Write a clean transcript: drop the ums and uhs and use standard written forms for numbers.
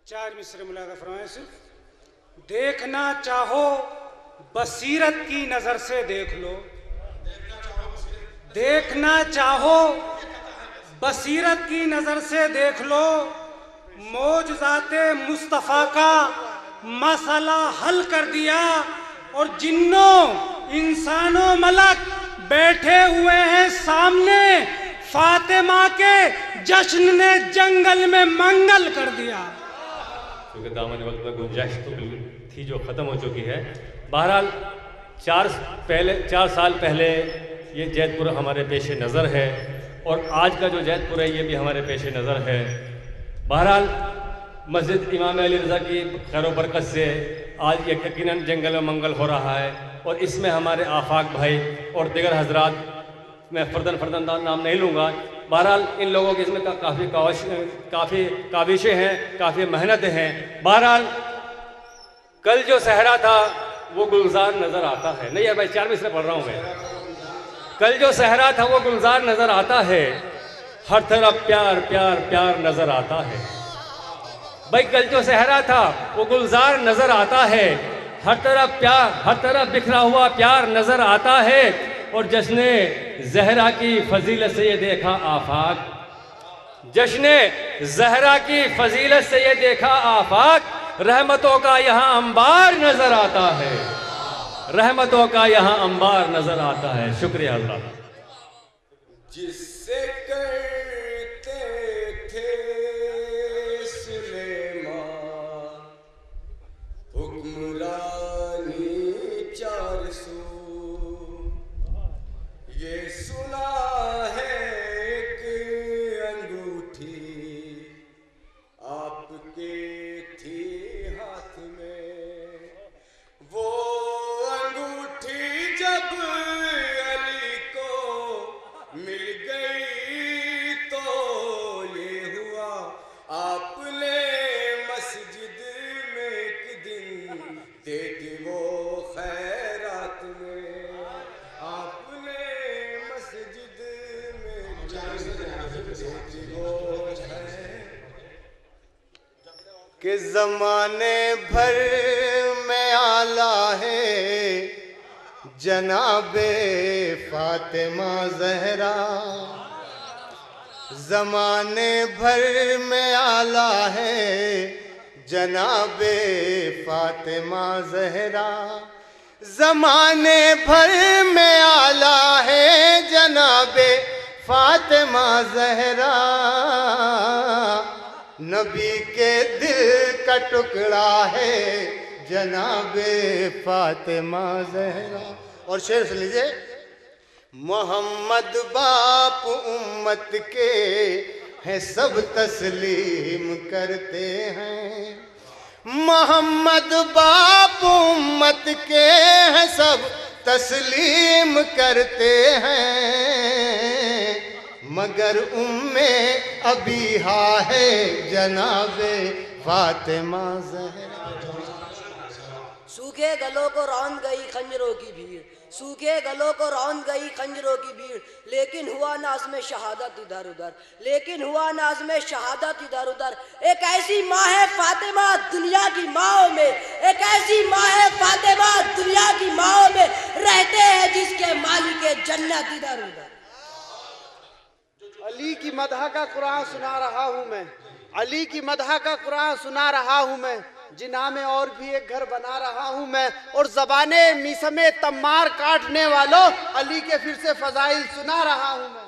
चार मिसरे मुलादा फरमाए सिर्फ। देखना चाहो बसीरत की नजर से देख लो, देखना चाहो बसीरत की नजर से देख लो, मौजज़ाते मुस्तफ़ा का मसला हल कर दिया। और जिन्नों इंसानों मलक बैठे हुए हैं सामने, फातिमा के जश्न ने जंगल में मंगल कर दिया। क्योंकि दामन वक्त में गुंजाइश तो बिल्कुल थी जो ख़त्म हो चुकी है। बहरहाल 4 साल पहले ये जैतपुर हमारे पेश नज़र है और आज का जो जैतपुर है ये भी हमारे पेश नज़र है। बहरहाल मस्जिद इमाम अली रज़ा की खैर बरकत से आज यकीनन जंगल में मंगल हो रहा है और इसमें हमारे आफाक भाई और दिगर हजरात, मैं फर्दन नाम नहीं लूँगा, बहरहाल इन लोगों की इसमें काफ़ी काविशें हैं, काफ़ी मेहनत हैं। बहरहाल कल जो सहरा था वो गुलजार नज़र आता है। नहीं यार भाई 4 मिसरे पढ़ रहा हूँ मैं। कल जो सहरा था वो गुलजार नज़र आता है, हर तरफ प्यार प्यार प्यार नज़र आता है। भाई कल जो सहरा था वो गुलजार नज़र आता है, हर तरफ प्यार, हर तरफ बिखरा हुआ प्यार नज़र आता है। और जश्ने ज़हरा की फजीलत से ये देखा आफाक, जश्ने ज़हरा की फजीलत से ये देखा आफाक, रहमतों का यहाँ अंबार नजर आता है, रहमतों का यहाँ अंबार नजर आता है। शुक्रिया अल्लाह। जिससे करते थे सुलेमान हुक्मरानी 400, ये सुना है एक अंगूठी आपके थी हाथ में, वो अंगूठी जब अली को मिल गई तो ये हुआ आपने मस्जिद में एक दिन देखी वो खैरात में, आपने मस्जिद में देखी वो कि ज़माने भर में आला है जनाबे फातिमा ज़हरा, ज़माने भर में आला है जनाबे फातिमा ज़हरा, ज़माने भर में आला है जनाबे फातिमा ज़हरा, नबी के दिल का टुकड़ा है जनाबे फातिमा ज़हरा। और शेर सुन लीजिए, मोहम्मद बाप उम्मत के हैं सब तस्लीम करते हैं, मोहम्मद बाप उम्मत के हैं सब तस्लीम करते हैं, मगर उम्मे अबीहा है जनाबे फातिमा ज़हरा। सूखे गलों को रौंद गई खंजरों की भीड़, सूखे गलों को रौंद गई खंजरों की भीड़, लेकिन हुआ नाज में शहादत इधर उधर, लेकिन हुआ नाज में शहादत इधर उधर। एक ऐसी माँ है फातिमा दुनिया की माँओं में, एक ऐसी माँ है फातिमा दुनिया की माँओं में, रहते हैं जिसके मालिक जन्नत इधर उधर। अली की मदह का कुरान सुना रहा हूँ मैं, अली की मदह का कुरान सुना रहा हूँ मैं, जिन्ना में और भी एक घर बना रहा हूँ मैं, और ज़बाने मीसमे तम्मार काटने वालों अली के फिर से फजाइल सुना रहा हूँ मैं।